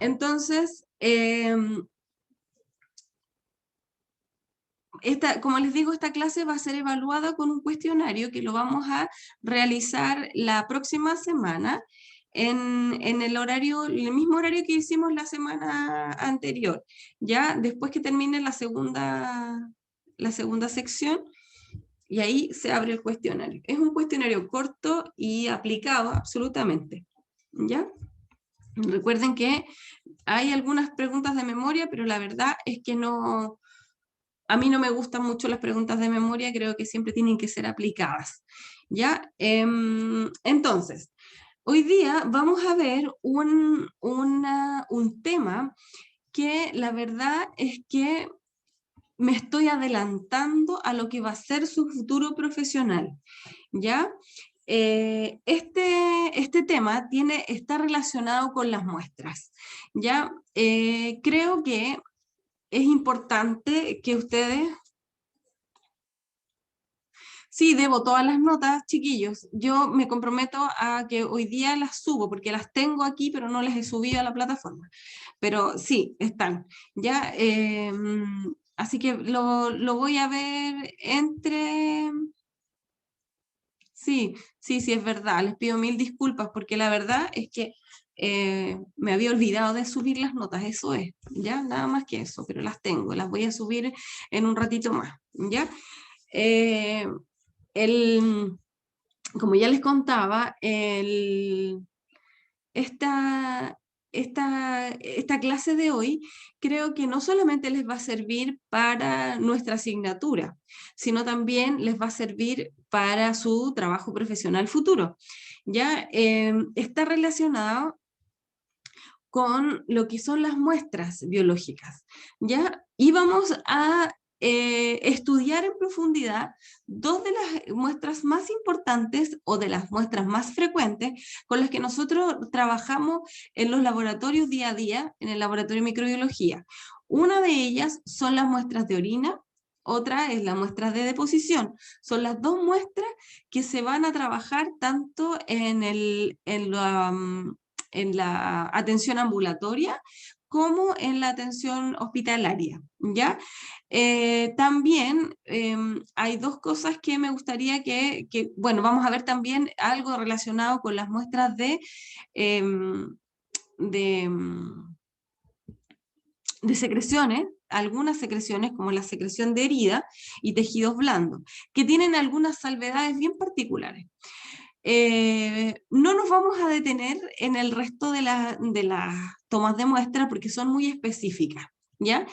Entonces, como les digo, esta clase va a ser evaluada con un cuestionario que lo vamos a realizar la próxima semana en el mismo horario que hicimos la semana anterior, ya después que termine la segunda sección, y ahí se abre el cuestionario. Es un cuestionario corto y aplicado absolutamente, ¿ya? Recuerden que hay algunas preguntas de memoria, pero la verdad es que no, a mí no me gustan mucho las preguntas de memoria, creo que siempre tienen que ser aplicadas, ¿ya? Entonces, hoy día vamos a ver un tema que la verdad es que me estoy adelantando a lo que va a ser su futuro profesional, ¿ya? Este tema está relacionado con las muestras, ¿ya? Creo que es importante que ustedes... Sí, debo todas las notas, chiquillos. Yo me comprometo a que hoy día las subo, porque las tengo aquí, pero no las he subido a la plataforma. Pero sí, están. ¿Ya? Así que lo voy a ver entre... Sí, sí, sí, es verdad. Les pido mil disculpas, porque la verdad es que me había olvidado de subir las notas, eso es, ¿ya? Nada más que eso, pero las tengo, las voy a subir en un ratito más, ¿ya? Eh, el, Como ya les contaba, esta, esta clase de hoy creo que no solamente les va a servir para nuestra asignatura, sino también les va a servir para su trabajo profesional futuro. Ya está relacionado con lo que son las muestras biológicas, ¿ya? Y vamos a estudiar en profundidad dos de las muestras más importantes o de las muestras más frecuentes con las que nosotros trabajamos en los laboratorios día a día, en el laboratorio de microbiología. Una de ellas son las muestras de orina, otra es la muestra de deposición. Son las dos muestras que se van a trabajar tanto en la atención ambulatoria como en la atención hospitalaria, ¿ya? También hay dos cosas que me gustaría bueno, vamos a ver también algo relacionado con las muestras eh, de, de secreciones, algunas secreciones como la secreción de herida y tejidos blandos, que tienen algunas salvedades bien particulares. No nos vamos a detener en el resto de las tomas de muestra porque son muy específicas, ¿ya?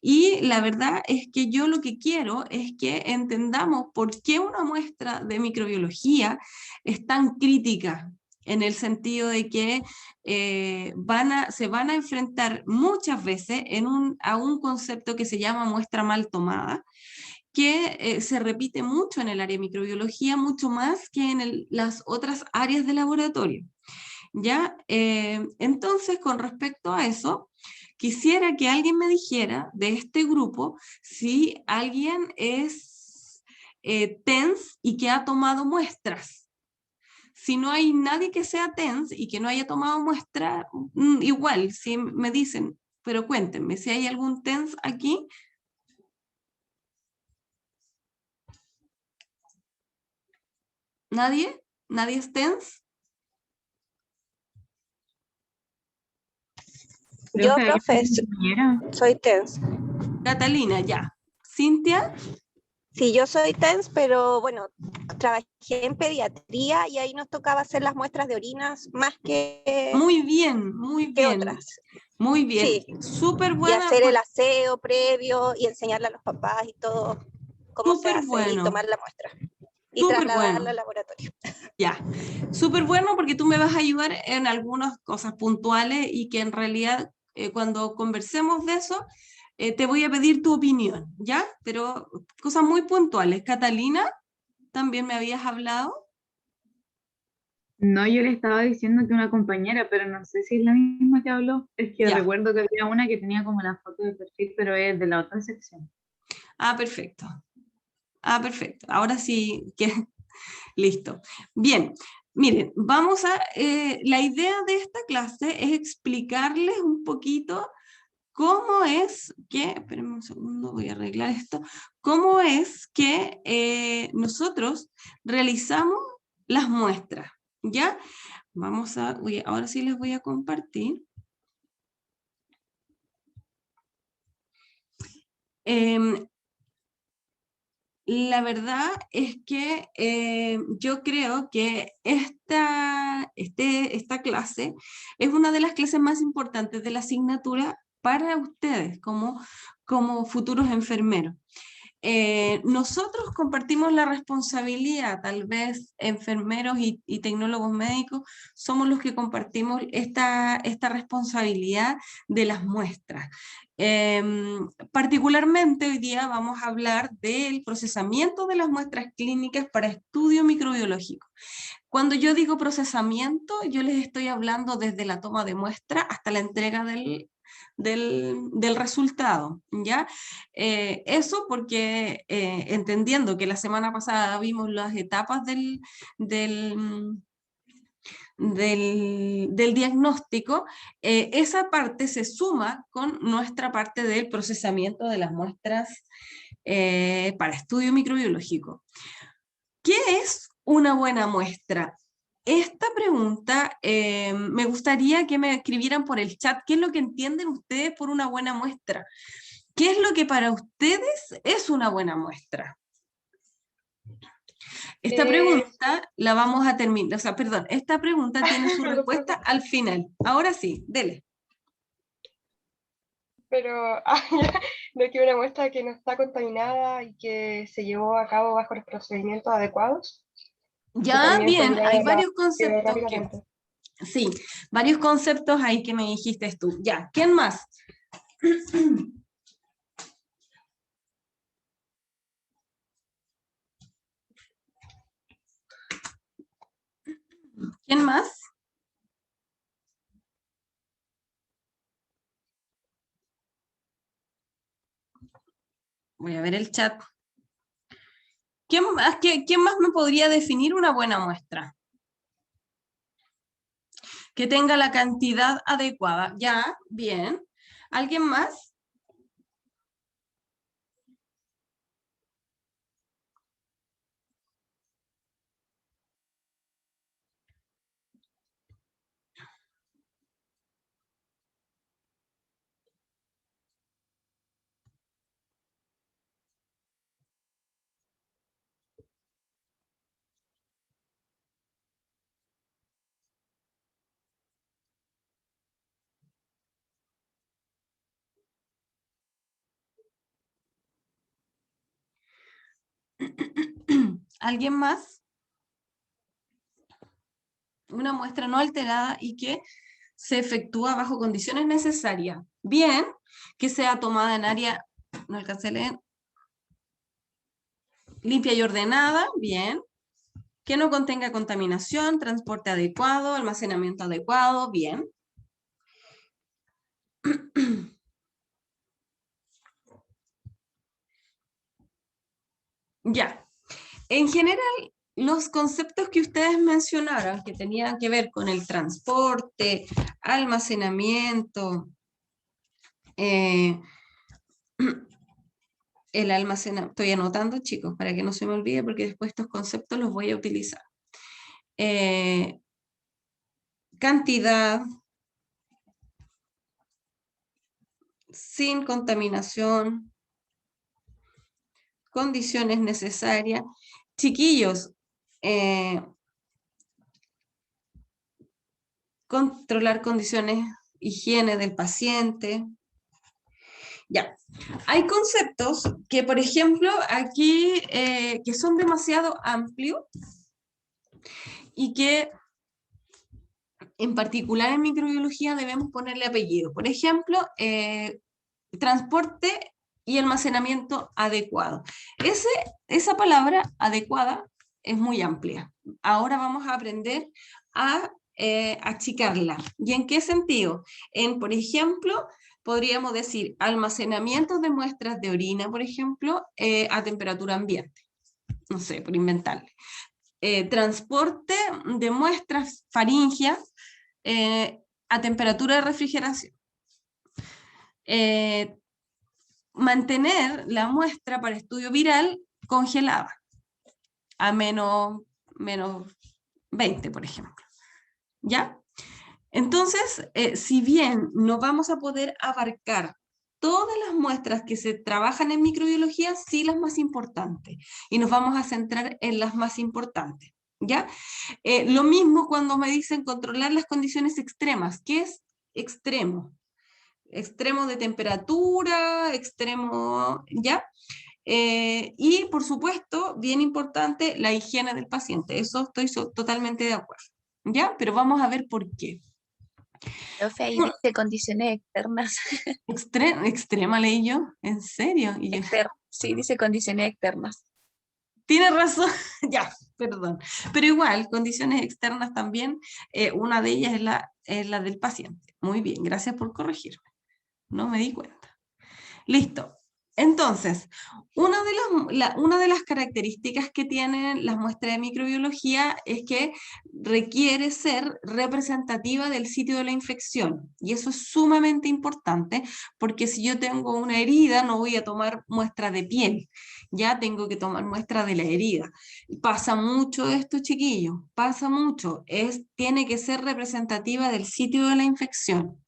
Y la verdad es que yo lo que quiero es que entendamos por qué una muestra de microbiología es tan crítica, en el sentido de que se van a enfrentar muchas veces a un concepto que se llama muestra mal tomada, que se repite mucho en el área de microbiología, mucho más que en las otras áreas de laboratorio. ¿Ya? Entonces, con respecto a eso, quisiera que alguien me dijera de este grupo si alguien es TENS y que ha tomado muestras. Si no hay nadie que sea TENS y que no haya tomado muestra, igual, si me dicen, pero cuéntenme, si hay algún TENS aquí. ¿Nadie? ¿Nadie es TENS? Yo, Profe, ¿hay profe, una compañera? soy TENS. Catalina, ya. ¿Cintia? Sí, yo soy TENS, pero bueno, trabajé en pediatría y ahí nos tocaba hacer las muestras de orinas más Muy bien, muy que bien. otras. Muy bien. Sí, Súper y buena, hacer el aseo previo y enseñarle a los papás y todo cómo se súper hace y bueno, tomar la muestra y súper trasladarla bueno. al laboratorio. Ya. Súper bueno porque tú me vas a ayudar en algunas cosas puntuales y que en realidad cuando conversemos de eso, te voy a pedir tu opinión, ¿ya? Pero cosas muy puntuales. Catalina, también me habías hablado. No, yo le estaba diciendo que una compañera, pero no sé si es la misma que habló. Es que Ya. recuerdo que había una que tenía como la foto de perfil, pero es de la otra sección. Ah, perfecto. Ah, perfecto. Ahora sí que listo. Bien, Miren, la idea de esta clase es explicarles un poquito cómo es que, espérenme un segundo, voy a arreglar esto, cómo es que nosotros realizamos las muestras, ¿ya? Ahora sí les voy a compartir. La verdad es que yo creo que esta clase es una de las clases más importantes de la asignatura para ustedes como futuros enfermeros. Nosotros compartimos la responsabilidad, tal vez enfermeros y tecnólogos médicos somos los que compartimos esta responsabilidad de las muestras. Particularmente hoy día vamos a hablar del procesamiento de las muestras clínicas para estudio microbiológico. Cuando yo digo procesamiento, yo les estoy hablando desde la toma de muestra hasta la entrega del resultado, ¿ya? Eso porque entendiendo que la semana pasada vimos las etapas del diagnóstico, esa parte se suma con nuestra parte del procesamiento de las muestras para estudio microbiológico. ¿Qué es una buena muestra? Esta pregunta me gustaría que me escribieran por el chat. ¿Qué es lo que entienden ustedes por una buena muestra? ¿Qué es lo que para ustedes es una buena muestra? Esta pregunta la vamos a terminar, o sea, perdón, esta pregunta tiene su respuesta al final. Ahora sí, dele. Pero no, que una muestra que no está contaminada y que se llevó a cabo bajo los procedimientos adecuados. Ya, bien, hay varios conceptos rápidamente. Sí, varios conceptos ahí que me dijiste tú. Ya, ¿quién más? ¿Quién más? Voy a ver el chat. ¿Quién más me podría definir una buena muestra? Que tenga la cantidad adecuada. Ya, bien. ¿Alguien más? ¿Alguien más? Una muestra no alterada y que se efectúa bajo condiciones necesarias. Bien, que sea tomada en área, no alcancé a leer, limpia y ordenada, bien. Que no contenga contaminación, transporte adecuado, almacenamiento adecuado, bien. Ya. En general, los conceptos que ustedes mencionaron, que tenían que ver con el transporte, almacenamiento, el almacenamiento, estoy anotando, chicos, para que no se me olvide, porque después estos conceptos los voy a utilizar. Cantidad, sin contaminación, condiciones necesarias. Chiquillos, controlar condiciones, higiene del paciente. Ya, hay conceptos que, por ejemplo, aquí, que son demasiado amplios y que, en particular en microbiología, debemos ponerle apellido. Por ejemplo, transporte y almacenamiento adecuado. Esa palabra adecuada es muy amplia. Ahora vamos a aprender a achicarla. ¿Y en qué sentido? Por ejemplo, podríamos decir almacenamiento de muestras de orina, por ejemplo, a temperatura ambiente. No sé, por inventarle. transporte de muestras faríngeas a temperatura de refrigeración. Mantener la muestra para estudio viral congelada a menos 20, por ejemplo. ¿Ya? Entonces, si bien no vamos a poder abarcar todas las muestras que se trabajan en microbiología, sí las más importantes, y nos vamos a centrar en las más importantes, ¿ya? Lo mismo cuando me dicen controlar las condiciones extremas. ¿Qué es extremo? Extremo de temperatura, extremo, ¿ya? Y por supuesto, bien importante, la higiene del paciente. Eso estoy totalmente de acuerdo, ¿ya? Pero vamos a ver por qué. Profe, ahí dice condiciones externas. Extrema leí yo, ¿en serio? Y yo, Sí, dice condiciones externas. tiene razón, ya, perdón. Pero igual, condiciones externas también, una de ellas es la del paciente. Muy bien, gracias por corregirme. No me di cuenta. Listo. Entonces, una de las características que tienen las muestras de microbiología es que requiere ser representativa del sitio de la infección. Y eso es sumamente importante, porque si yo tengo una herida, no voy a tomar muestra de piel, ya tengo que tomar muestra de la herida. Pasa mucho esto, chiquillos, pasa mucho. Tiene que ser representativa del sitio de la infección.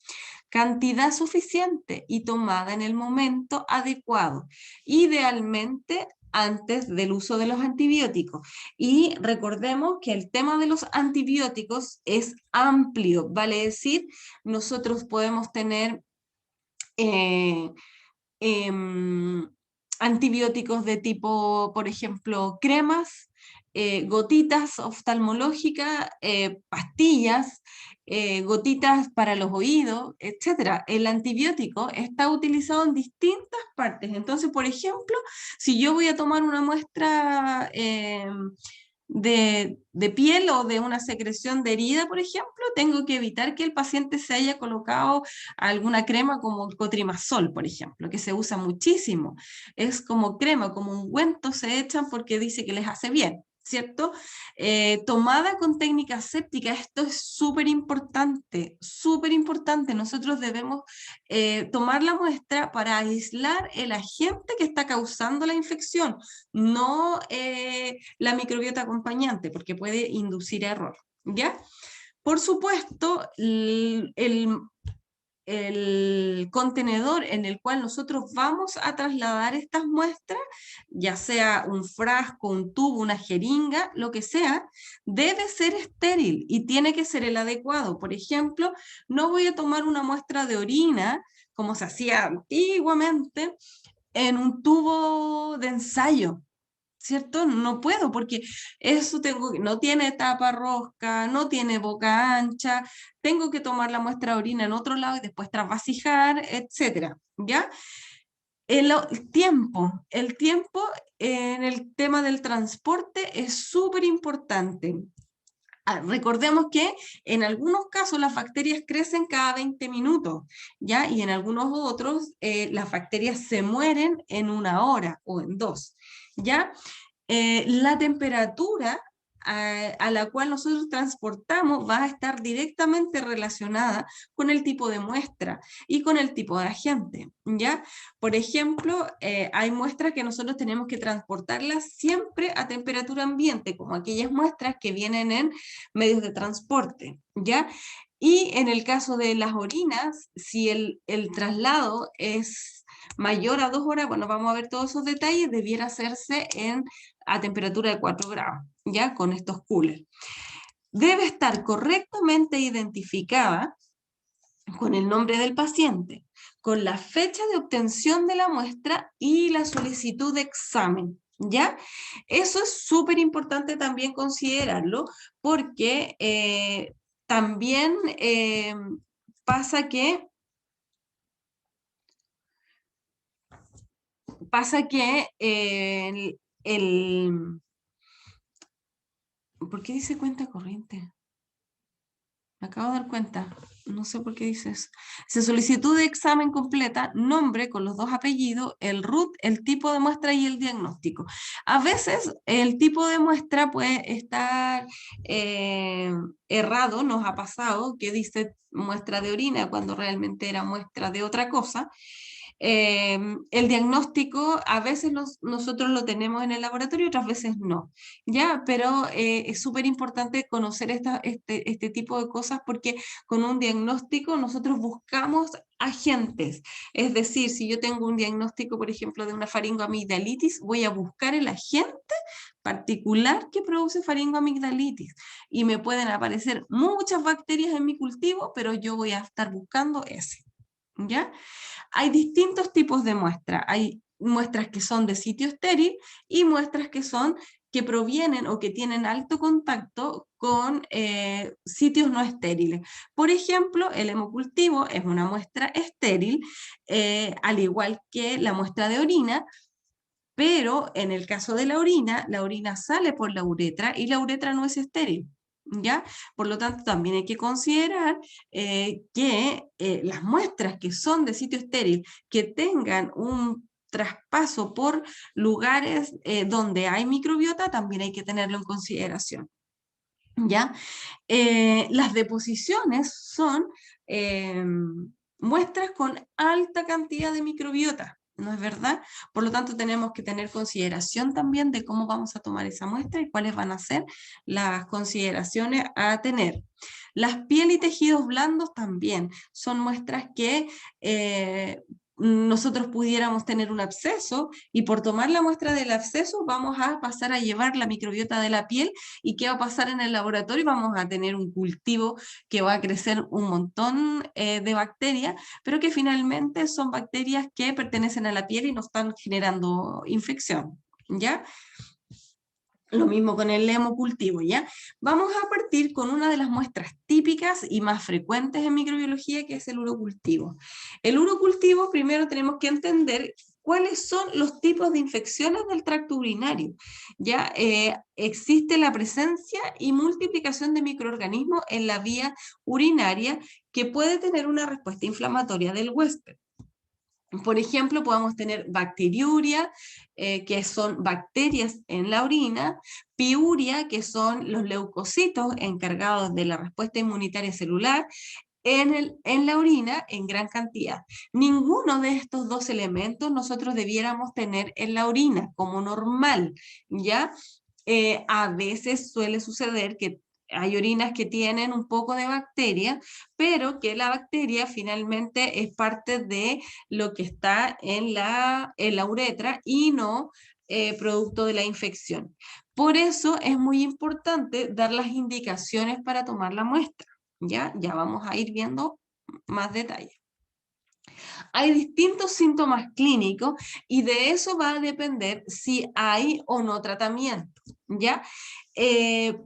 Cantidad suficiente y tomada en el momento adecuado, idealmente antes del uso de los antibióticos. Y recordemos que el tema de los antibióticos es amplio, vale decir, nosotros podemos tener antibióticos de tipo, por ejemplo, cremas, gotitas oftalmológicas, pastillas, gotitas para los oídos, etc. El antibiótico está utilizado en distintas partes. Entonces, por ejemplo, si yo voy a tomar una muestra de piel o de una secreción de herida, por ejemplo, tengo que evitar que el paciente se haya colocado alguna crema como el cotrimazol, por ejemplo, que se usa muchísimo. Es como crema, como ungüento se echan porque dice que les hace bien, ¿cierto? Tomada con técnica séptica, esto es súper importante, súper importante. Nosotros debemos tomar la muestra para aislar el agente que está causando la infección, no la microbiota acompañante, porque puede inducir error, ¿ya? Por supuesto, el contenedor en el cual nosotros vamos a trasladar estas muestras, ya sea un frasco, un tubo, una jeringa, lo que sea, debe ser estéril y tiene que ser el adecuado. Por ejemplo, no voy a tomar una muestra de orina, como se hacía antiguamente, en un tubo de ensayo, ¿cierto? No puedo porque eso no tiene tapa rosca, no tiene boca ancha, tengo que tomar la muestra de orina en otro lado y después trasvasijar, etcétera, ¿ya? El tiempo en el tema del transporte es súper importante. Recordemos que en algunos casos las bacterias crecen cada 20 minutos, ¿ya? Y en algunos otros las bacterias se mueren en 1 hora o en 2, ¿ya? La temperatura a la cual nosotros transportamos va a estar directamente relacionada con el tipo de muestra y con el tipo de agente, ¿ya? Por ejemplo, hay muestras que nosotros tenemos que transportarlas siempre a temperatura ambiente, como aquellas muestras que vienen en medios de transporte, ¿ya? Y en el caso de las orinas, si el traslado es mayor a 2 horas, bueno, vamos a ver todos esos detalles, debiera hacerse a temperatura de 4 grados, ya con estos coolers. Debe estar correctamente identificada con el nombre del paciente, con la fecha de obtención de la muestra y la solicitud de examen, ¿ya? Eso es súper importante también considerarlo, porque también pasa que ¿por qué dice cuenta corriente? Me acabo de dar cuenta. no sé por qué dice eso. Solicitud de examen completa, nombre con los 2 apellidos, el RUT, el tipo de muestra y el diagnóstico. A veces el tipo de muestra puede estar errado, nos ha pasado, que dice muestra de orina cuando realmente era muestra de otra cosa. El diagnóstico a veces nosotros lo tenemos en el laboratorio, otras veces no, ¿ya? Pero es súper importante conocer este tipo de cosas porque con un diagnóstico nosotros buscamos agentes, es decir, si yo tengo un diagnóstico, por ejemplo, de una faringoamigdalitis, voy a buscar el agente particular que produce faringoamigdalitis y me pueden aparecer muchas bacterias en mi cultivo, pero yo voy a estar buscando ese, ¿ya? Hay distintos tipos de muestras. Hay muestras que son de sitio estéril y muestras que provienen o que tienen alto contacto con sitios no estériles. Por ejemplo, el hemocultivo es una muestra estéril, al igual que la muestra de orina, pero en el caso de la orina sale por la uretra y la uretra no es estéril. ¿Ya? Por lo tanto, también hay que considerar que las muestras que son de sitio estéril, que tengan un traspaso por lugares donde hay microbiota, también hay que tenerlo en consideración. ¿Ya? Las deposiciones son muestras con alta cantidad de microbiota, ¿no es verdad? Por lo tanto, tenemos que tener consideración también de cómo vamos a tomar esa muestra y cuáles van a ser las consideraciones a tener. Las piel y tejidos blandos también son muestras que nosotros pudiéramos tener un absceso y por tomar la muestra del absceso vamos a pasar a llevar la microbiota de la piel y qué va a pasar en el laboratorio, vamos a tener un cultivo que va a crecer un montón de bacterias, pero que finalmente son bacterias que pertenecen a la piel y no están generando infección, ¿ya? Lo mismo con el hemocultivo, ¿ya? Vamos a partir con una de las muestras típicas y más frecuentes en microbiología, que es el urocultivo. El urocultivo, primero tenemos que entender cuáles son los tipos de infecciones del tracto urinario. Ya existe la presencia y multiplicación de microorganismos en la vía urinaria que puede tener una respuesta inflamatoria del huésped. Por ejemplo, podemos tener bacteriuria, que son bacterias en la orina, piuria, que son los leucocitos encargados de la respuesta inmunitaria celular, en la orina en gran cantidad. Ninguno de estos dos elementos nosotros debiéramos tener en la orina como normal, ¿ya? A veces suele suceder que hay orinas que tienen un poco de bacteria, pero que la bacteria finalmente es parte de lo que está en la uretra y no producto de la infección. Por eso es muy importante dar las indicaciones para tomar la muestra. Ya vamos a ir viendo más detalles. Hay distintos síntomas clínicos y de eso va a depender si hay o no tratamiento, ¿ya?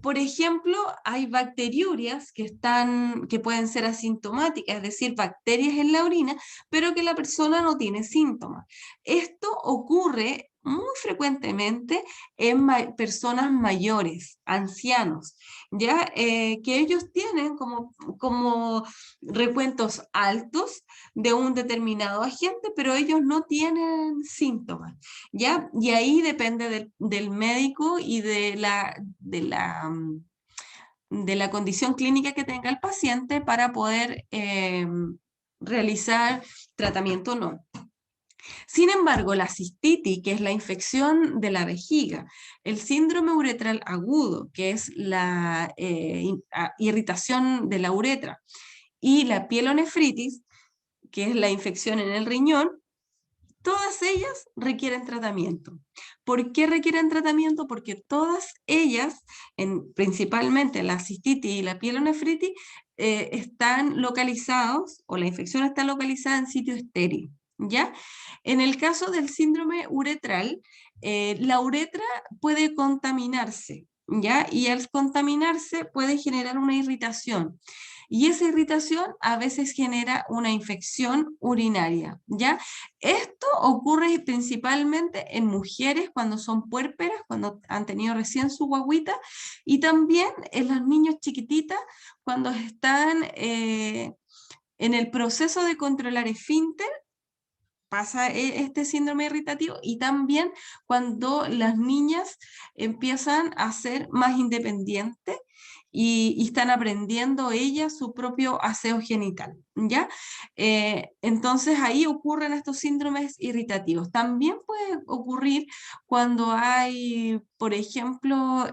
Por ejemplo, hay bacteriurias que pueden ser asintomáticas, es decir, bacterias en la orina, pero que la persona no tiene síntomas. Esto ocurre muy frecuentemente en personas mayores, ancianos, ¿ya? Que ellos tienen como recuentos altos de un determinado agente, pero ellos no tienen síntomas, ¿ya? Y ahí depende del médico y de la condición clínica que tenga el paciente para poder realizar tratamiento o no. Sin embargo, la cistitis, que es la infección de la vejiga, el síndrome uretral agudo, que es la irritación de la uretra, y la pielonefritis, que es la infección en el riñón, todas ellas requieren tratamiento. ¿Por qué requieren tratamiento? Porque todas ellas, principalmente la cistitis y la pielonefritis, están localizados, o la infección está localizada en sitio estéril, ¿ya? En el caso del síndrome uretral, la uretra puede contaminarse, ¿ya? Y al contaminarse puede generar una irritación. Y esa irritación a veces genera una infección urinaria, ¿ya? Esto ocurre principalmente en mujeres cuando son puérperas, cuando han tenido recién su guagüita, y también en los niños chiquititas cuando están en el proceso de controlar esfínter, pasa este síndrome irritativo, y también cuando las niñas empiezan a ser más independientes y están aprendiendo ellas su propio aseo genital, ¿ya? Entonces ahí ocurren estos síndromes irritativos. También puede ocurrir cuando hay, por ejemplo,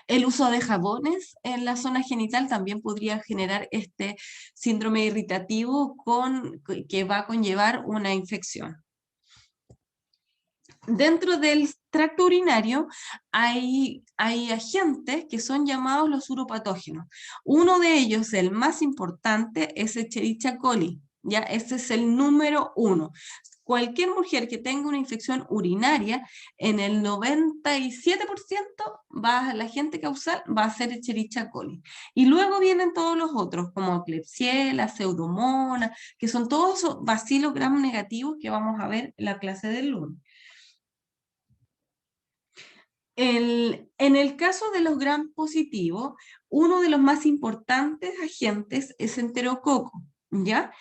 el uso de jabones en la zona genital también podría generar este síndrome irritativo que va a conllevar una infección. Dentro del tracto urinario hay agentes que son llamados los uropatógenos. Uno de ellos, el más importante, es Escherichia coli. ¿Ya? Ese es el número 1. Cualquier mujer que tenga una infección urinaria, en el 97% la agente causal va a ser Escherichia coli. Y luego vienen todos los otros, como Klebsiella, Pseudomonas, que son todos esos bacilos gram negativos que vamos a ver en la clase del lunes. En el caso de los gram positivos, uno de los más importantes agentes es enterococo, ¿ya?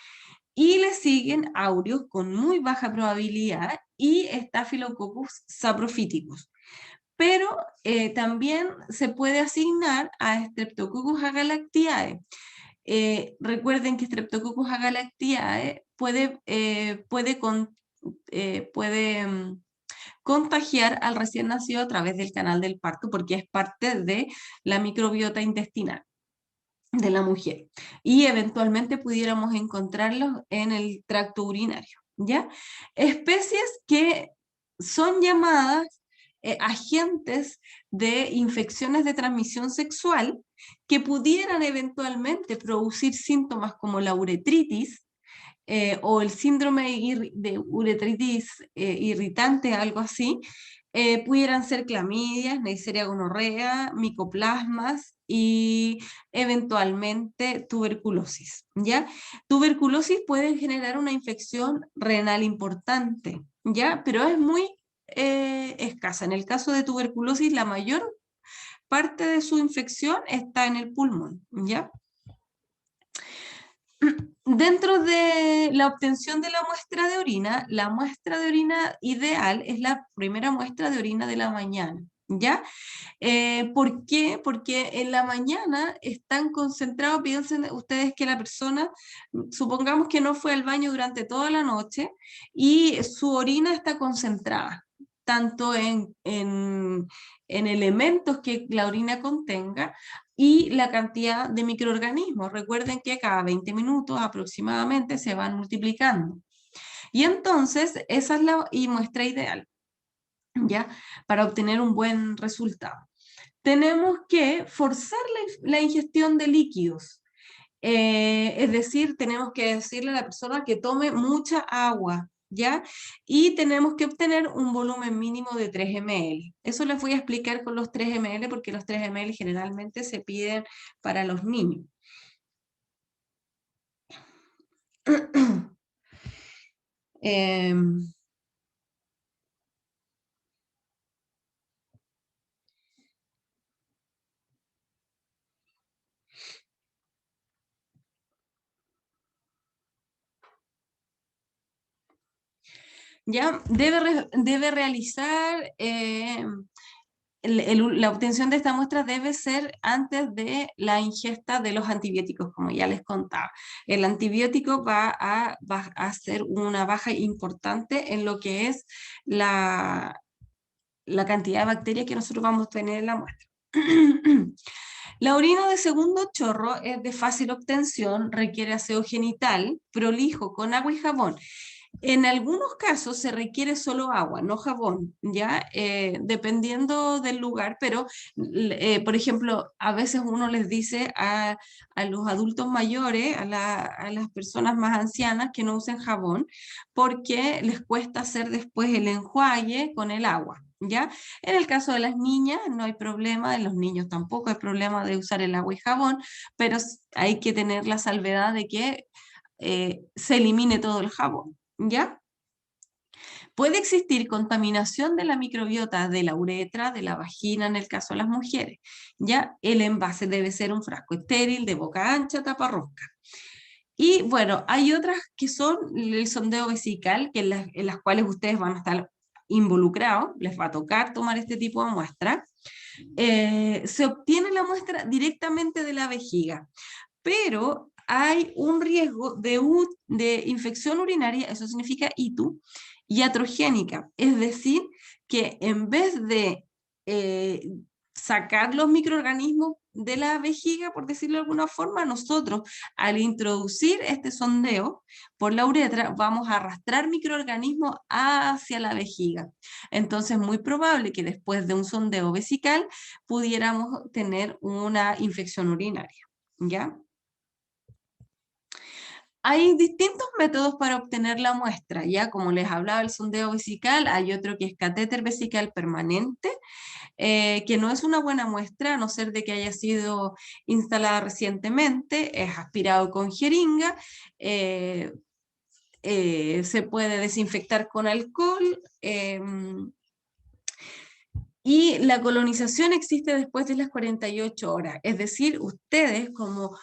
Y le siguen aureus con muy baja probabilidad y Staphylococcus saprophyticus. Pero también se puede asignar a Streptococcus agalactiae. Recuerden que Streptococcus agalactiae puede contagiar al recién nacido a través del canal del parto, porque es parte de la microbiota intestinal de la mujer, y eventualmente pudiéramos encontrarlos en el tracto urinario, ¿ya? Especies que son llamadas agentes de infecciones de transmisión sexual que pudieran eventualmente producir síntomas como la uretritis, o el síndrome de uretritis irritante, algo así, pudieran ser clamidias, Neisseria gonorrea, micoplasmas y eventualmente tuberculosis, ¿ya? Tuberculosis puede generar una infección renal importante, ¿ya? Pero es muy escasa. En el caso de tuberculosis, la mayor parte de su infección está en el pulmón, ¿ya? Dentro de la obtención de la muestra de orina ideal es la primera muestra de orina de la mañana, ¿ya? ¿Por qué? Porque en la mañana están concentrados, piensen ustedes que la persona, supongamos que no fue al baño durante toda la noche y su orina está concentrada, tanto en elementos que la orina contenga, y la cantidad de microorganismos. Recuerden que cada 20 minutos aproximadamente se van multiplicando. Y entonces esa es la muestra ideal, ¿ya? Para obtener un buen resultado. Tenemos que forzar la ingestión de líquidos. Es decir, tenemos que decirle a la persona que tome mucha agua, ¿ya? Y tenemos que obtener un volumen mínimo de 3 ml. Eso les voy a explicar con los 3 ml, porque los 3 ml generalmente se piden para los niños. Ya debe realizar la obtención de esta muestra debe ser antes de la ingesta de los antibióticos, como ya les contaba. El antibiótico va a hacer una baja importante en lo que es la cantidad de bacterias que nosotros vamos a tener en la muestra. La orina de segundo chorro es de fácil obtención, requiere aseo genital, prolijo, con agua y jabón. En algunos casos se requiere solo agua, no jabón, ¿ya? Dependiendo del lugar, pero, por ejemplo, a veces uno les dice a los adultos mayores, a las personas más ancianas, que no usen jabón, porque les cuesta hacer después el enjuague con el agua, ¿ya? En el caso de las niñas no hay problema, de los niños tampoco hay problema de usar el agua y jabón, pero hay que tener la salvedad de que se elimine todo el jabón, ¿ya? Puede existir contaminación de la microbiota de la uretra, de la vagina en el caso de las mujeres. Ya el envase debe ser un frasco estéril, de boca ancha, taparrosca. Y bueno, hay otras que son el sondeo vesical, que en las cuales ustedes van a estar involucrados, les va a tocar tomar este tipo de muestra. Se obtiene la muestra directamente de la vejiga, pero hay un riesgo de infección urinaria, eso significa ITU, iatrogénica, es decir, que en vez de sacar los microorganismos de la vejiga, por decirlo de alguna forma, nosotros al introducir este sondeo por la uretra vamos a arrastrar microorganismos hacia la vejiga. Entonces es muy probable que después de un sondeo vesical pudiéramos tener una infección urinaria, ¿ya? Hay distintos métodos para obtener la muestra, ya como les hablaba el sondeo vesical, hay otro que es catéter vesical permanente, que no es una buena muestra, a no ser de que haya sido instalada recientemente, es aspirado con jeringa, se puede desinfectar con alcohol, y la colonización existe después de las 48 horas, es decir, ustedes como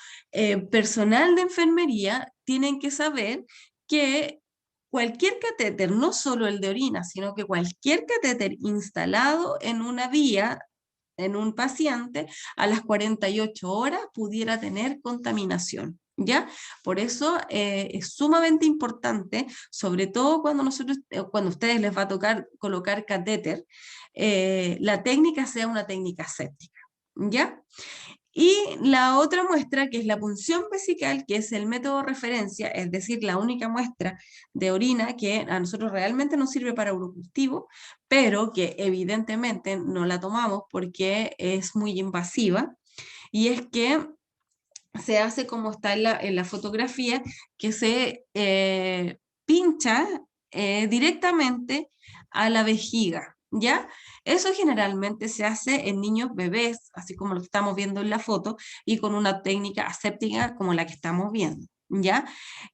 personal de enfermería tienen que saber que cualquier catéter, no solo el de orina, sino que cualquier catéter instalado en una vía, en un paciente, a las 48 horas pudiera tener contaminación. ¿Ya? Por eso es sumamente importante, sobre todo cuando cuando a ustedes les va a tocar colocar catéter, la técnica sea una técnica séptica, ¿ya? Y la otra muestra, que es la punción vesical, que es el método de referencia, es decir, la única muestra de orina que a nosotros realmente nos sirve para urocultivo, pero que evidentemente no la tomamos porque es muy invasiva, y es que se hace como está en la fotografía, que se pincha directamente a la vejiga, ¿ya? Eso generalmente se hace en niños bebés, así como lo que estamos viendo en la foto, y con una técnica aséptica como la que estamos viendo, ¿ya?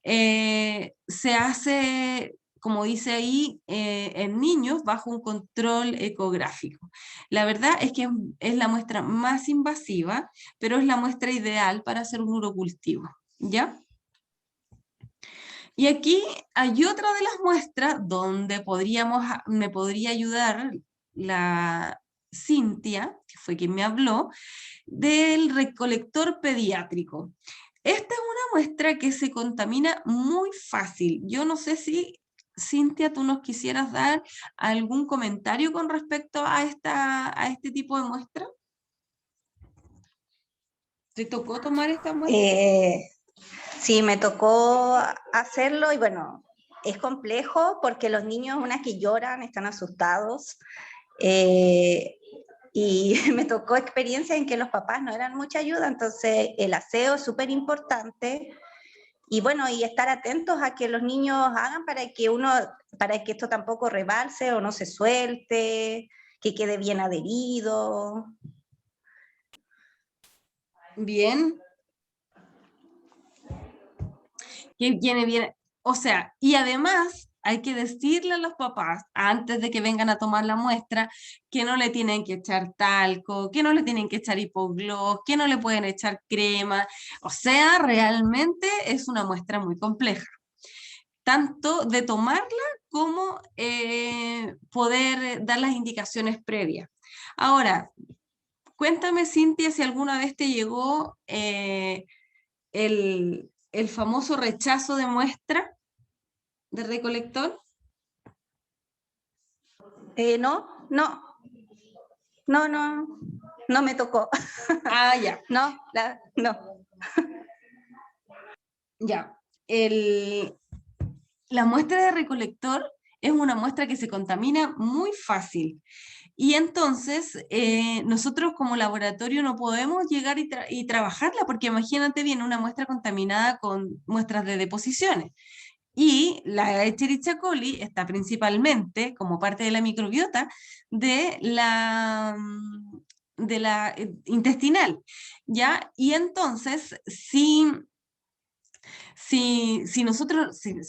Se hace, como dice ahí, en niños bajo un control ecográfico. La verdad es que es la muestra más invasiva, pero es la muestra ideal para hacer un urocultivo, ¿ya? Y aquí hay otra de las muestras donde me podría ayudar la Cintia, que fue quien me habló, del recolector pediátrico. Esta es una muestra que se contamina muy fácil. Yo no sé si, Cintia, tú nos quisieras dar algún comentario con respecto a este tipo de muestra. ¿Te tocó tomar esta muestra? Sí, me tocó hacerlo y bueno, es complejo porque los niños, una que lloran, están asustados. Y me tocó experiencia en que los papás no eran mucha ayuda, entonces el aseo es súper importante. Y bueno, y estar atentos a que los niños hagan para que esto tampoco rebalse o no se suelte, que quede bien adherido. Bien. Que viene bien. O sea, y además hay que decirle a los papás, antes de que vengan a tomar la muestra, que no le tienen que echar talco, que no le tienen que echar hipogloss, que no le pueden echar crema. O sea, realmente es una muestra muy compleja, tanto de tomarla como poder dar las indicaciones previas. Ahora, cuéntame, Cintia, si alguna vez te llegó el famoso rechazo de muestra de recolector. No me tocó. Ah, ya. No. Ya. La muestra de recolector es una muestra que se contamina muy fácil. Y entonces, nosotros como laboratorio no podemos llegar y trabajarla, porque imagínate bien una muestra contaminada con muestras de deposiciones. Y la Escherichia coli está principalmente como parte de la microbiota de la intestinal, ¿ya? Y entonces, si Si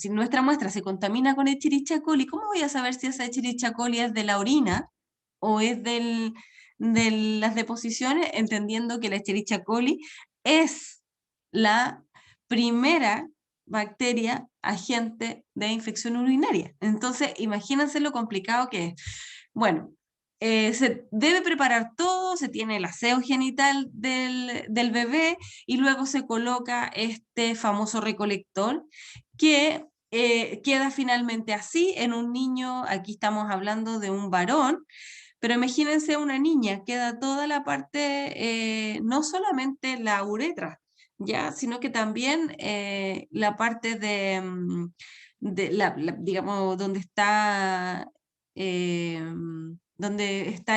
nuestra muestra se contamina con Escherichia coli, ¿cómo voy a saber si esa Escherichia coli es de la orina o es de las deposiciones? Entendiendo que la Escherichia coli es la primera bacteria agente de infección urinaria. Entonces, imagínense lo complicado que es. Bueno, se debe preparar todo, se tiene el aseo genital del bebé y luego se coloca este famoso recolector que queda finalmente así en un niño. Aquí estamos hablando de un varón, pero imagínense una niña, queda toda la parte, no solamente la uretra, ya, sino que también la parte digamos, donde está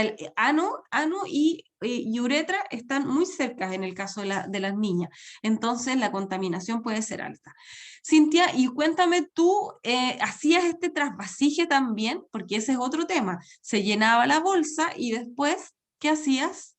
el ano y uretra están muy cerca en el caso de las niñas. Entonces la contaminación puede ser alta. Cintia, y cuéntame tú, ¿hacías este trasvasije también? Porque ese es otro tema. Se llenaba la bolsa y después, ¿qué hacías?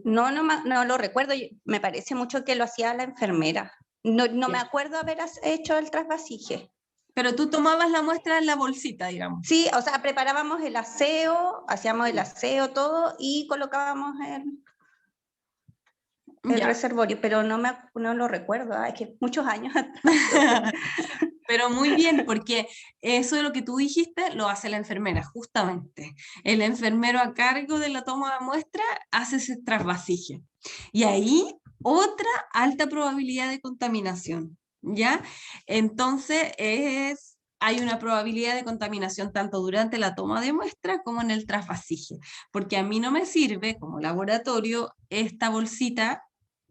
No lo recuerdo, me parece mucho que lo hacía la enfermera. No me acuerdo haber hecho el trasvasije. Pero tú tomabas la muestra en la bolsita, digamos. Sí, o sea, preparábamos el aseo, hacíamos el aseo todo y colocábamos el reservorio, pero no lo recuerdo, es que muchos años. Pero muy bien, porque eso de lo que tú dijiste lo hace la enfermera, justamente. El enfermero a cargo de la toma de muestra hace ese trasvasije. Y ahí otra alta probabilidad de contaminación, ¿ya? Entonces hay una probabilidad de contaminación tanto durante la toma de muestra como en el trasvasije, porque a mí no me sirve como laboratorio esta bolsita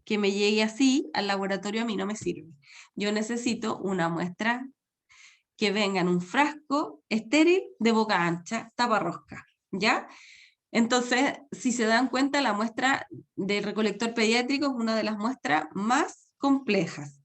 que me llegue así al laboratorio, a mí no me sirve. Yo necesito una muestra que venga en un frasco estéril de boca ancha, taparrosca, ¿ya? Entonces, si se dan cuenta, la muestra del recolector pediátrico es una de las muestras más complejas.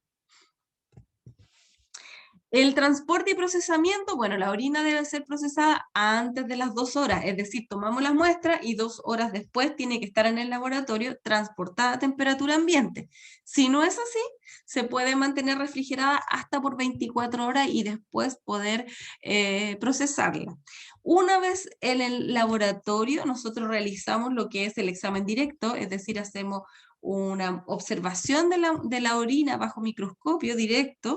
El transporte y procesamiento, bueno, la orina debe ser procesada antes de las 2 horas, es decir, tomamos la muestra y 2 horas después tiene que estar en el laboratorio transportada a temperatura ambiente. Si no es así, se puede mantener refrigerada hasta por 24 horas y después poder procesarla. Una vez en el laboratorio, nosotros realizamos lo que es el examen directo, es decir, hacemos una observación de la orina bajo microscopio directo,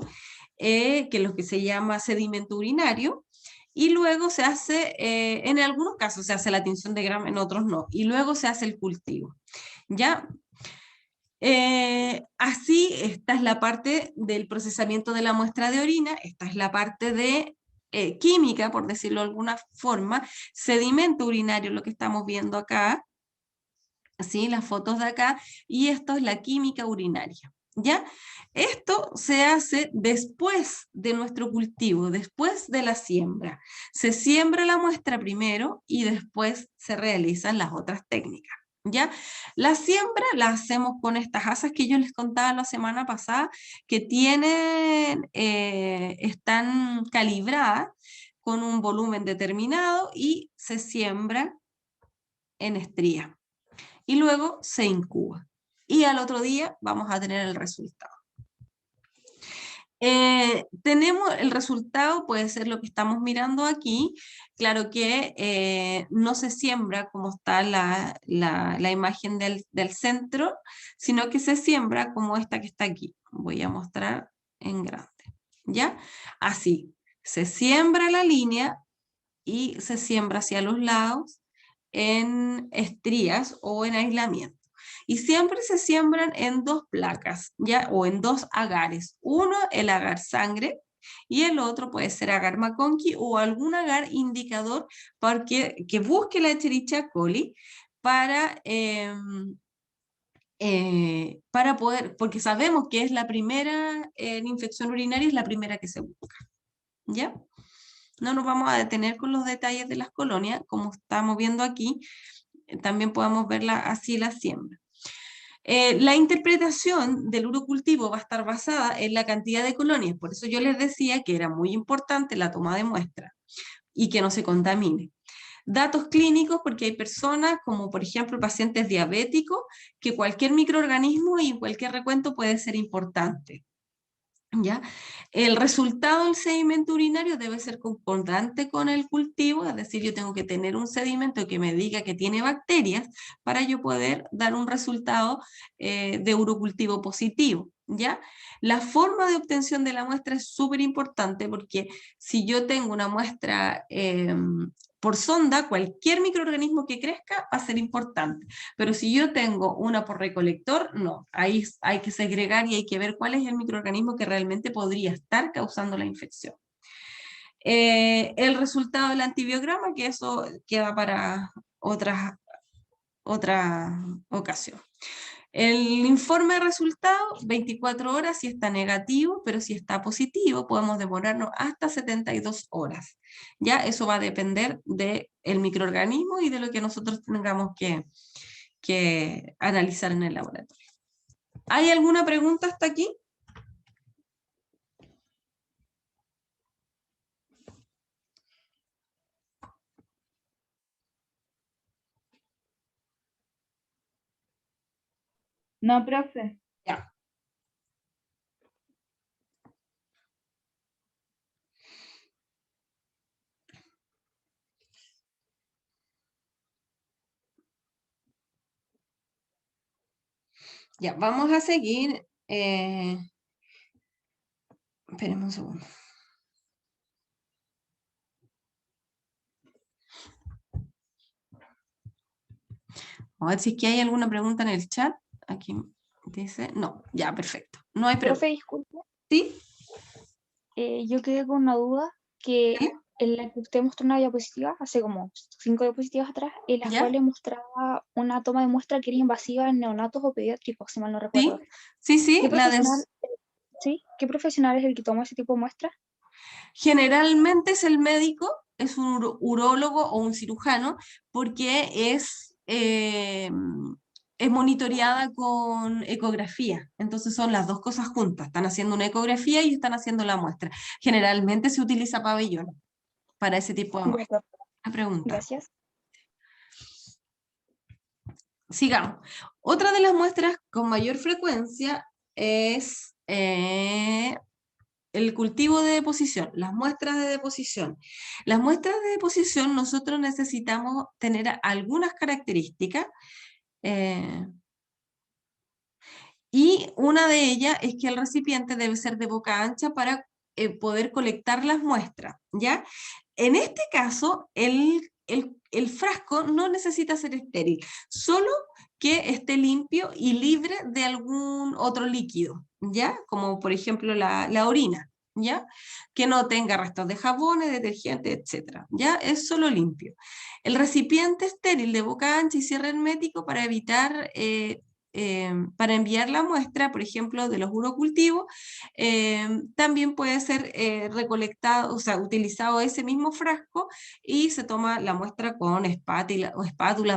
que es lo que se llama sedimento urinario, y luego se hace, en algunos casos se hace la tinción de Gram, en otros no, y luego se hace el cultivo. ¿Ya? Así, esta es la parte del procesamiento de la muestra de orina, esta es la parte de química, por decirlo de alguna forma, sedimento urinario, lo que estamos viendo acá, ¿sí? Las fotos de acá, y esto es la química urinaria. ¿Ya? Esto se hace después de nuestro cultivo, después de la siembra. Se siembra la muestra primero y después se realizan las otras técnicas. ¿Ya? La siembra la hacemos con estas asas que yo les contaba la semana pasada, que tienen, están calibradas con un volumen determinado y se siembra en estría. Y luego se incuba. Y al otro día vamos a tener el resultado. Tenemos el resultado, puede ser lo que estamos mirando aquí. Claro que no se siembra como está la imagen del centro, sino que se siembra como esta que está aquí. Voy a mostrar en grande. ¿Ya? Así, se siembra la línea y se siembra hacia los lados en estrías o en aislamiento. Y siempre se siembran en 2 placas, ¿ya? O en 2 agares. Uno, el agar sangre, y el otro puede ser agar McConkey o algún agar indicador que busque la Escherichia coli para poder, porque sabemos que es la primera infección urinaria, es la primera que se busca, ¿ya? No nos vamos a detener con los detalles de las colonias, como estamos viendo aquí, también podemos verla así la siembra. La interpretación del urocultivo va a estar basada en la cantidad de colonias, por eso yo les decía que era muy importante la toma de muestra y que no se contamine. Datos clínicos, porque hay personas, como por ejemplo pacientes diabéticos, que cualquier microorganismo y cualquier recuento puede ser importante. ¿Ya? El resultado del sedimento urinario debe ser concordante con el cultivo, es decir, yo tengo que tener un sedimento que me diga que tiene bacterias para yo poder dar un resultado de urocultivo positivo. ¿Ya? La forma de obtención de la muestra es súper importante porque si yo tengo una muestra por sonda, cualquier microorganismo que crezca va a ser importante. Pero si yo tengo una por recolector, no. Ahí hay que segregar y hay que ver cuál es el microorganismo que realmente podría estar causando la infección. El resultado del antibiograma, que eso queda para otra ocasión. El informe de resultados, 24 horas si está negativo, pero si está positivo podemos demorarnos hasta 72 horas. Ya eso va a depender del microorganismo y de lo que nosotros tengamos que analizar en el laboratorio. ¿Hay alguna pregunta hasta aquí? No, profe. Ya. Ya, vamos a seguir. Esperemos un segundo. A ver si es que hay alguna pregunta en el chat. Aquí dice, no, ya, perfecto. No hay pregunta. Profe, disculpe, ¿Sí? yo quedé con una duda que ¿Sí? en la que usted mostró una diapositiva, hace como 5 diapositivas atrás, en las ¿Ya? cuales mostraba una toma de muestra que era invasiva en neonatos o pediátricos, si mal no recuerdo. Sí, sí, ¿Qué la de... profesional, sí? ¿Qué profesional es el que toma ese tipo de muestras? Generalmente es el médico, es un urólogo o un cirujano, porque es monitoreada con ecografía. Entonces son las dos cosas juntas. Están haciendo una ecografía y están haciendo la muestra. Generalmente se utiliza pabellón para ese tipo de Ya, muestra. profe, La pregunta. gracias. Sigamos. Otra de las muestras con mayor frecuencia es el cultivo de deposición, las muestras de deposición. Las muestras de deposición nosotros necesitamos tener algunas características y una de ellas es que el recipiente debe ser de boca ancha para poder colectar las muestras, ¿ya? En este caso, el frasco no necesita ser estéril, solo que esté limpio y libre de algún otro líquido, ¿ya? Como por ejemplo la orina, ¿ya? Que no tenga restos de jabones, detergente, etcétera, ¿ya? Es solo limpio. El recipiente estéril de boca ancha y cierre hermético para enviar la muestra, por ejemplo, de los urocultivos, también puede ser recolectado, o sea, utilizado ese mismo frasco y se toma la muestra con espátula,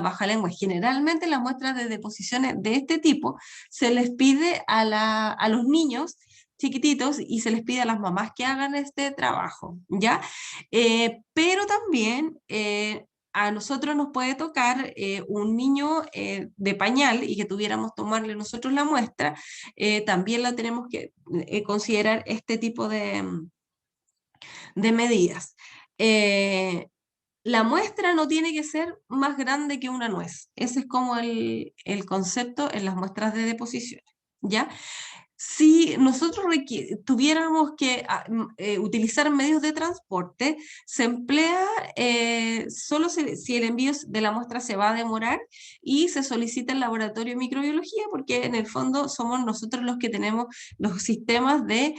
baja lengua. Generalmente las muestras de deposiciones de este tipo se les pide a los niños chiquititos y se les pide a las mamás que hagan este trabajo, ¿ya? Pero también a nosotros nos puede tocar un niño de pañal y que tuviéramos tomarle nosotros la muestra, también la tenemos que considerar este tipo de medidas. La muestra no tiene que ser más grande que una nuez. Ese es como el concepto en las muestras de deposición, ¿ya? Si nosotros tuviéramos que utilizar medios de transporte, se emplea solo si el envío de la muestra se va a demorar y se solicita el laboratorio de microbiología, porque en el fondo somos nosotros los que tenemos los sistemas de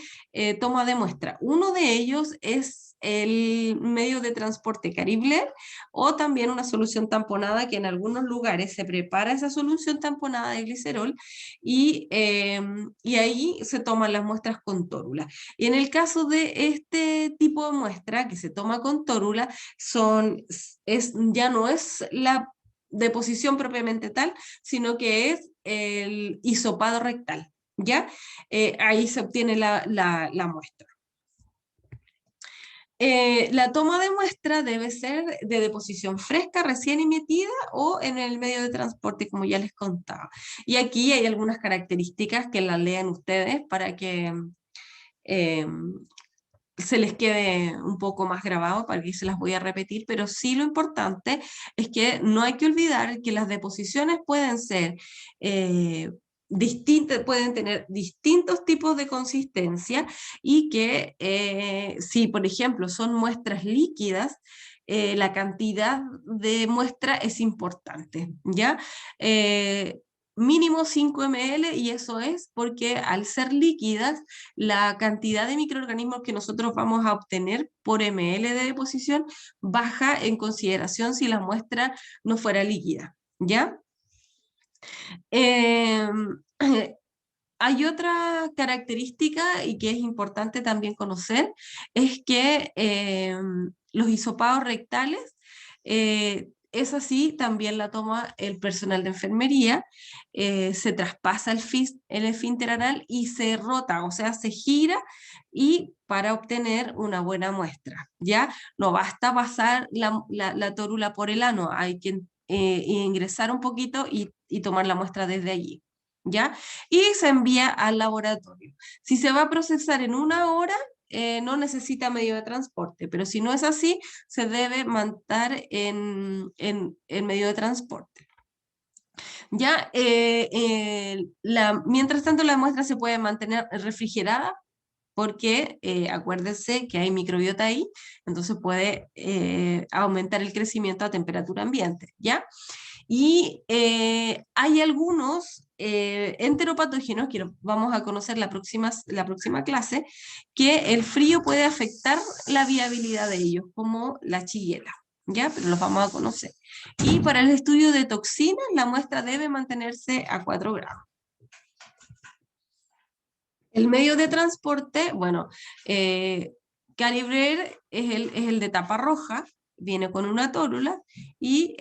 toma de muestra. Uno de ellos es el medio de transporte Caribler o también una solución tamponada que en algunos lugares se prepara esa solución tamponada de glicerol y ahí se toman las muestras con tórula. Y en el caso de este tipo de muestra que se toma con tórula, ya no es la deposición propiamente tal, sino que es el hisopado rectal, ¿ya? Ahí se obtiene la muestra. La toma de muestra debe ser de deposición fresca, recién emitida o en el medio de transporte, como ya les contaba. Y aquí hay algunas características que las lean ustedes para que eh, se les quede un poco más grabado, para que se las voy a repetir, pero sí lo importante es que no hay que olvidar que las deposiciones pueden ser distintas, pueden tener distintos tipos de consistencia y que si, por ejemplo, son muestras líquidas, la cantidad de muestra es importante, ¿ya? Mínimo 5 ml y eso es porque al ser líquidas, la cantidad de microorganismos que nosotros vamos a obtener por ml de deposición baja en consideración si la muestra no fuera líquida, ¿ya? Eh, Hay otra característica y que es importante también conocer, es que los hisopados rectales, es así, también la toma el personal de enfermería, se traspasa el esfínter anal y se rota, o sea, se gira y para obtener una buena muestra, ¿ya? No basta pasar la tórula por el ano, hay que ingresar un poquito y tomar la muestra desde allí, ¿ya? Y se envía al laboratorio. Si se va a procesar en 1 hora, no necesita medio de transporte, pero si no es así, se debe mandar en medio de transporte. Ya, mientras tanto la muestra se puede mantener refrigerada porque acuérdense que hay microbiota ahí, entonces puede aumentar el crecimiento a temperatura ambiente, ¿ya? Y hay algunos enteropatógenos, que vamos a conocer la próxima clase, que el frío puede afectar la viabilidad de ellos, como la chiguela, ¿ya? Pero los vamos a conocer. Y para el estudio de toxinas, la muestra debe mantenerse a 4 grados. El medio de transporte, bueno, Calibrer es el de tapa roja, viene con una tórula y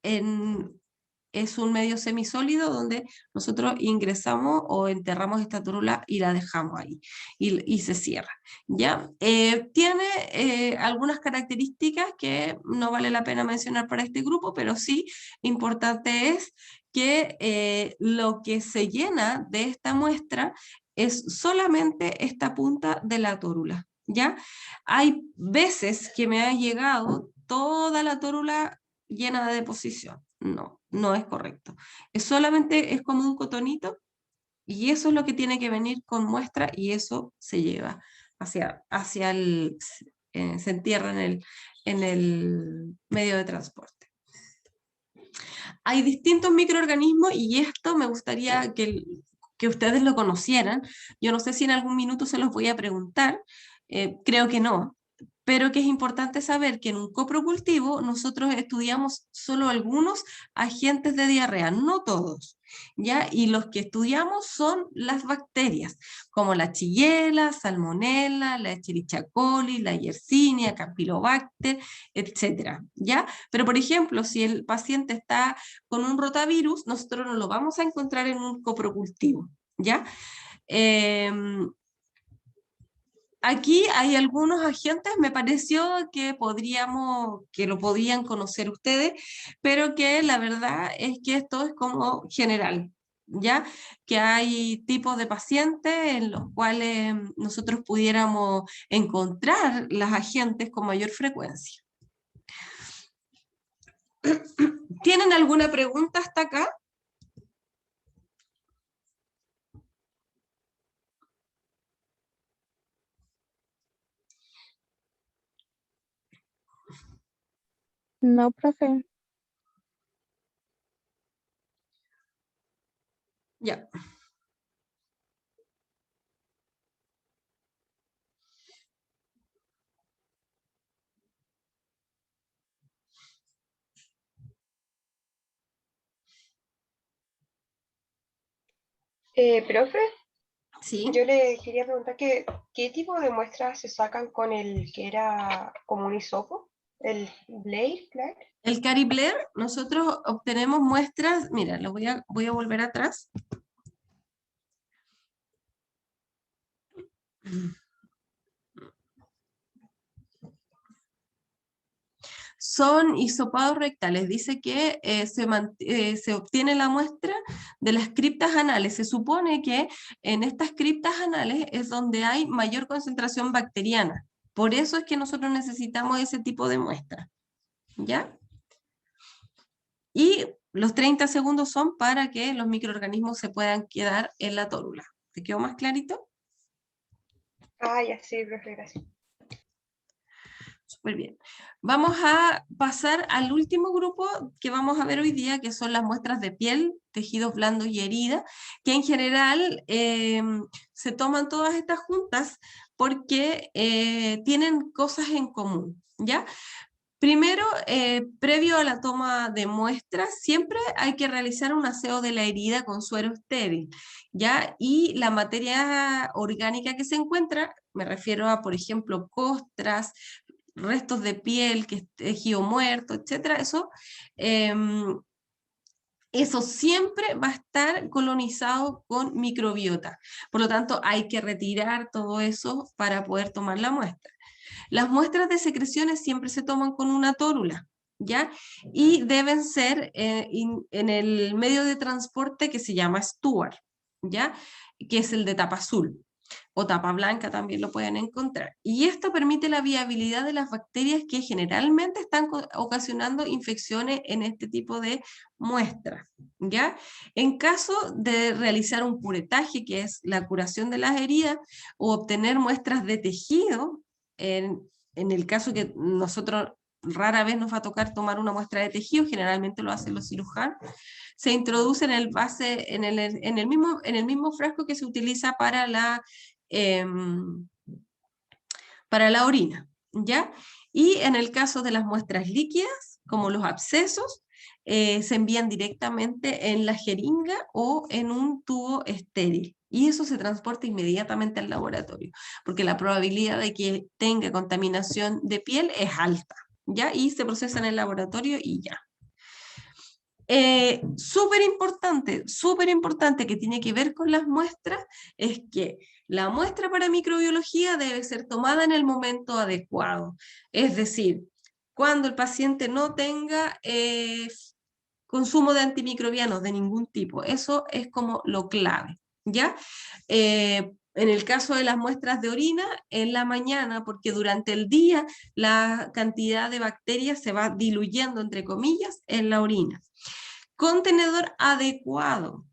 es un medio semisólido donde nosotros ingresamos o enterramos esta tórula y la dejamos ahí y se cierra. ¿Ya? Tiene algunas características que no vale la pena mencionar para este grupo, pero sí importante es que lo que se llena de esta muestra es solamente esta punta de la tórula, ¿ya? Hay veces que me ha llegado toda la tórula llena de deposición. No, no es correcto. Es como un cotonito y eso es lo que tiene que venir con muestra y eso se lleva hacia se entierra en el medio de transporte. Hay distintos microorganismos y esto me gustaría que ustedes lo conocieran. Yo no sé si en algún minuto se los voy a preguntar, creo que no, pero que es importante saber que en un coprocultivo nosotros estudiamos solo algunos agentes de diarrea, no todos, ¿ya? Y los que estudiamos son las bacterias, como la Shigella, Salmonella, la Escherichia coli, la Yersinia, Campylobacter, etcétera, ¿ya? Pero, por ejemplo, si el paciente está con un rotavirus, nosotros no lo vamos a encontrar en un coprocultivo, ¿ya? Aquí hay algunos agentes, me pareció que lo podían conocer ustedes, pero que la verdad es que esto es como general, ¿ya? Que hay tipos de pacientes en los cuales nosotros pudiéramos encontrar las agentes con mayor frecuencia. ¿Tienen alguna pregunta hasta acá? No, profe. Ya. Profe, Sí. yo le quería preguntar qué tipo de muestras se sacan con el que era como un hisopo, el Blair. El Caribler, nosotros obtenemos muestras, mira, voy a volver atrás. son hisopados rectales. Dice que se obtiene la muestra de las criptas anales. Se supone que en estas criptas anales es donde hay mayor concentración bacteriana. Por eso es que nosotros necesitamos ese tipo de muestra. ¿Ya? Y los 30 segundos son para que los microorganismos se puedan quedar en la tórula. ¿Te quedó más clarito? Ah, ya sí, profe, gracias. Súper bien. Vamos a pasar al último grupo que vamos a ver hoy día, que son las muestras de piel, tejidos blandos y herida, que en general se toman todas estas juntas porque tienen cosas en común, ¿ya? Primero, previo a la toma de muestras, siempre hay que realizar un aseo de la herida con suero estéril, ¿ya? Y la materia orgánica que se encuentra, me refiero a, por ejemplo, costras, restos de piel, que es tejido muerto, etcétera, eso siempre va a estar colonizado con microbiota. Por lo tanto, hay que retirar todo eso para poder tomar la muestra. Las muestras de secreciones siempre se toman con una tórula, ¿ya? Y deben ser en el medio de transporte que se llama Stuart, ¿ya? Que es el de tapa azul. O tapa blanca también lo pueden encontrar. Y esto permite la viabilidad de las bacterias que generalmente están ocasionando infecciones en este tipo de muestras, ¿ya? En caso de realizar un curetaje, que es la curación de las heridas, o obtener muestras de tejido, en el caso que nosotros rara vez nos va a tocar tomar una muestra de tejido, generalmente lo hacen los cirujanos, se introduce en el mismo frasco que se utiliza para la orina, ¿ya? Y en el caso de las muestras líquidas, como los abscesos, se envían directamente en la jeringa o en un tubo estéril. Y eso se transporta inmediatamente al laboratorio, porque la probabilidad de que tenga contaminación de piel es alta, ¿ya? Y se procesa en el laboratorio y ya. Súper importante que tiene que ver con las muestras es que la muestra para microbiología debe ser tomada en el momento adecuado. Es decir, cuando el paciente no tenga consumo de antimicrobianos de ningún tipo. Eso es como lo clave, ¿ya? En el caso de las muestras de orina, en la mañana, porque durante el día la cantidad de bacterias se va diluyendo, entre comillas, en la orina. Contenedor adecuado.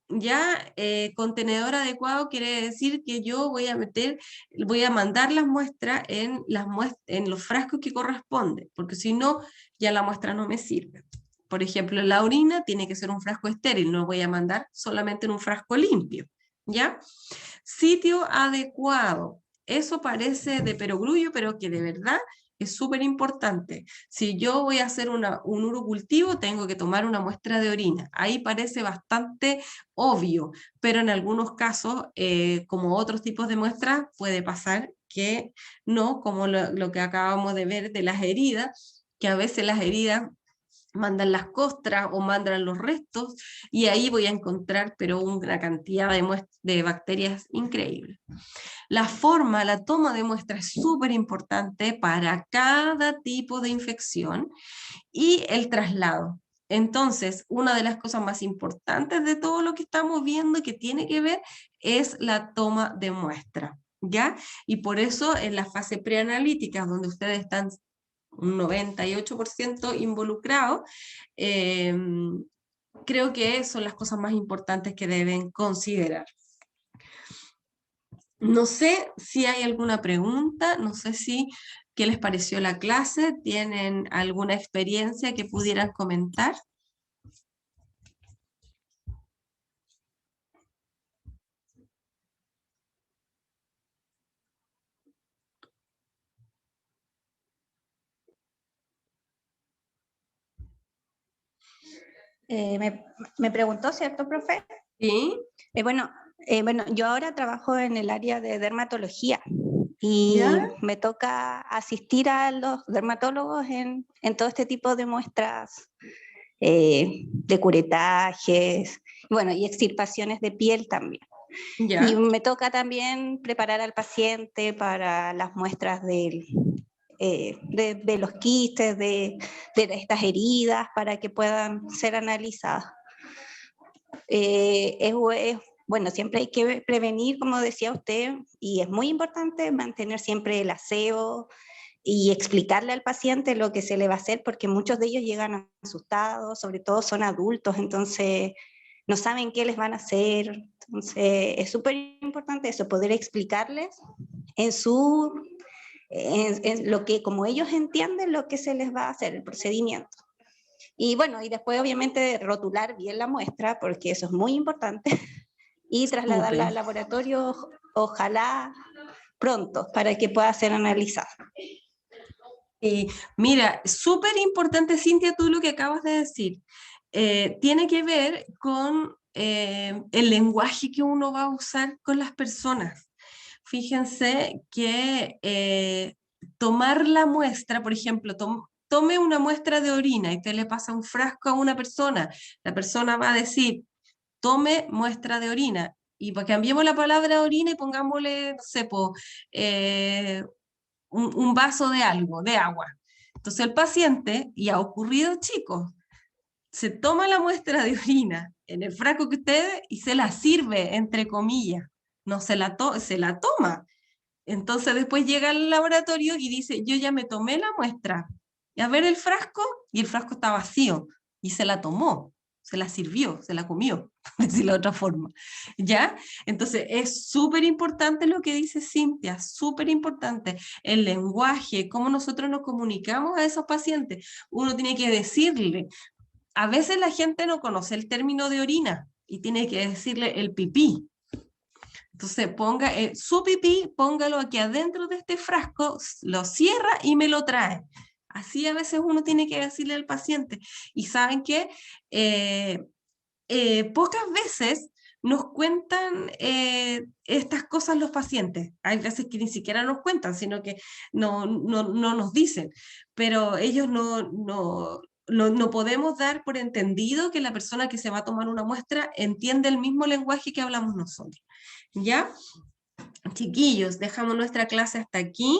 Ya, contenedor adecuado quiere decir que yo voy a mandar las muestras en los frascos que corresponden, porque si no, ya la muestra no me sirve. Por ejemplo, la orina tiene que ser un frasco estéril, no voy a mandar solamente en un frasco limpio, ¿ya? Sitio adecuado. Eso parece de perogrullo, pero que de verdad es súper importante. Si yo voy a hacer un urocultivo, tengo que tomar una muestra de orina. Ahí parece bastante obvio, pero en algunos casos, como otros tipos de muestras, puede pasar que no, como lo que acabamos de ver de las heridas, que a veces las heridas mandan las costras o mandan los restos, y ahí voy a encontrar pero una cantidad de bacterias increíble. La toma de muestra es súper importante para cada tipo de infección y el traslado. Entonces, una de las cosas más importantes de todo lo que estamos viendo que tiene que ver es la toma de muestra, ¿ya? Y por eso en la fase preanalítica, donde ustedes están un 98% involucrados, creo que son las cosas más importantes que deben considerar. No sé si hay alguna pregunta, no sé qué les pareció la clase, ¿tienen alguna experiencia que pudieran comentar? Me preguntó, ¿cierto, profe? Sí. Bueno, yo ahora trabajo en el área de dermatología y ¿Ya? me toca asistir a los dermatólogos en todo este tipo de muestras de curetajes, bueno, y extirpaciones de piel también. ¿Ya? Y me toca también preparar al paciente para las muestras del de los quistes, de estas heridas, para que puedan ser analizadas. Bueno, siempre hay que prevenir, como decía usted, y es muy importante mantener siempre el aseo y explicarle al paciente lo que se le va a hacer, porque muchos de ellos llegan asustados, sobre todo son adultos, entonces no saben qué les van a hacer. Entonces es súper importante eso, poder explicarles en lo que, como ellos entienden lo que se les va a hacer, el procedimiento. Y bueno, y después obviamente rotular bien la muestra, porque eso es muy importante, y trasladarla al laboratorio, ojalá pronto, para que pueda ser analizada. Mira, súper importante, Cintia, tú lo que acabas de decir. Tiene que ver con el lenguaje que uno va a usar con las personas. Fíjense que tomar la muestra, por ejemplo, tome una muestra de orina y te le pasa un frasco a una persona, la persona va a decir, tome muestra de orina, y cambiemos la palabra orina y pongámosle, no sé, un vaso de algo, de agua. Entonces el paciente, y ha ocurrido, chicos, se toma la muestra de orina en el frasco que ustedes y se la sirve, entre comillas, no se la toma. Entonces después llega al laboratorio y dice, yo ya me tomé la muestra, y a ver el frasco, y el frasco está vacío, y se la tomó, se la sirvió, se la comió, por decirlo de otra forma, ¿ya? Entonces es súper importante lo que dice Cintia, súper importante, el lenguaje, cómo nosotros nos comunicamos a esos pacientes. Uno tiene que decirle, a veces la gente no conoce el término de orina, y tiene que decirle el pipí. Entonces ponga su pipí, póngalo aquí adentro de este frasco, lo cierra y me lo trae. Así a veces uno tiene que decirle al paciente. Y saben que pocas veces nos cuentan estas cosas los pacientes. Hay veces que ni siquiera nos cuentan, sino que no nos dicen. Pero ellos no podemos dar por entendido que la persona que se va a tomar una muestra entiende el mismo lenguaje que hablamos nosotros. ¿Ya? Chiquillos, dejamos nuestra clase hasta aquí.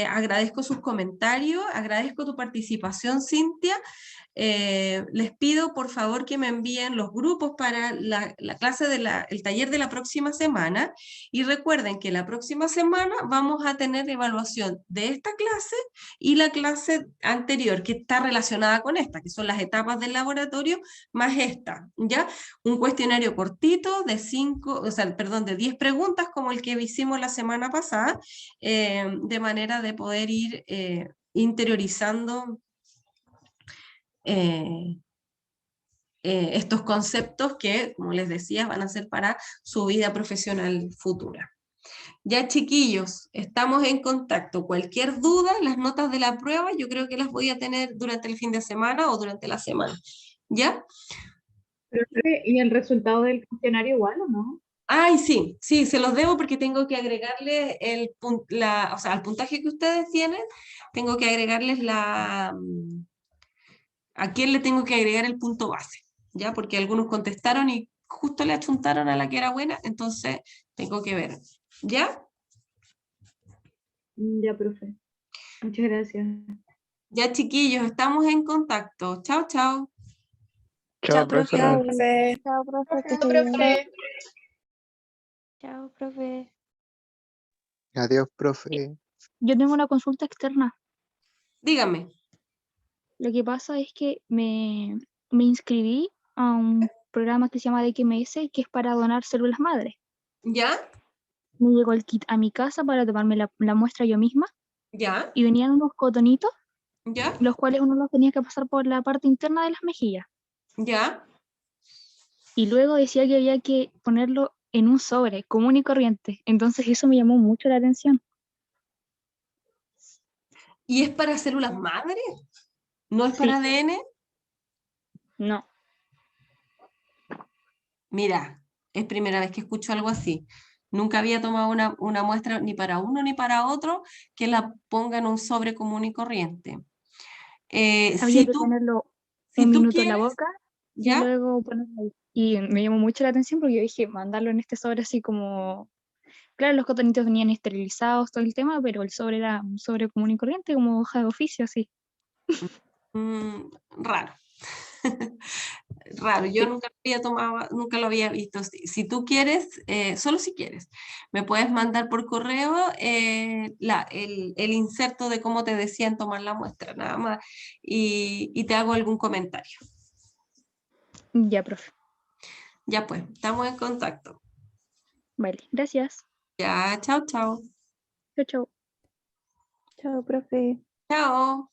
Agradezco sus comentarios, agradezco tu participación, Cintia. Les pido por favor que me envíen los grupos para la clase el taller de la próxima semana, y recuerden que la próxima semana vamos a tener evaluación de esta clase y la clase anterior que está relacionada con esta, que son las etapas del laboratorio más esta, ¿ya? Un cuestionario cortito de 10 preguntas como el que hicimos la semana pasada, de manera de poder ir interiorizando estos conceptos que, como les decía, van a ser para su vida profesional futura. Ya, chiquillos, estamos en contacto. Cualquier duda, las notas de la prueba, yo creo que las voy a tener durante el fin de semana o durante la semana. ¿Ya? Profe, ¿y el resultado del cuestionario igual o no? Ay, sí, se los debo porque tengo que agregarles al puntaje que ustedes tienen, tengo que agregarles a quién le tengo que agregar el punto base, ¿ya? Porque algunos contestaron y justo le achuntaron a la que era buena, entonces tengo que ver, ¿ya? Ya, profe. Muchas gracias. Ya, chiquillos, estamos en contacto. Chao, chao. Chao, profesora. Profe. Chao, profe, que Chao, esté bien. profe. Chao, profe. Adiós, profe. Yo tengo una consulta externa. Dígame. Lo que pasa es que me inscribí a un programa que se llama DQMS, que es para donar células madre. ¿Ya? Me llegó el kit a mi casa para tomarme la muestra yo misma, ¿Ya? y venían unos cotonitos, ¿Ya? los cuales uno los tenía que pasar por la parte interna de las mejillas. ¿Ya? Y luego decía que había que ponerlo en un sobre común y corriente. Entonces eso me llamó mucho la atención. ¿Y es para células madre? ¿No es Sí. para ADN? No. Mira, es primera vez que escucho algo así. Nunca había tomado una muestra ni para uno ni para otro que la ponga en un sobre común y corriente. Había que ponerlo un minuto en la quieres, boca y ¿ya? luego ponerlo ahí. Y me llamó mucho la atención porque yo dije, mandarlo en este sobre así como Claro, los cotonitos venían esterilizados, todo el tema, pero el sobre era un sobre común y corriente, como hoja de oficio, así. Raro. Raro, yo Sí. nunca lo había tomado, nunca lo había visto. Si tú quieres, solo si quieres, me puedes mandar por correo el inserto de cómo te decían tomar la muestra, nada más, y te hago algún comentario. Ya, profe. Ya pues, estamos en contacto. Vale, gracias. Ya, chao, chao. Chau, chau. Chao, profe. Chao.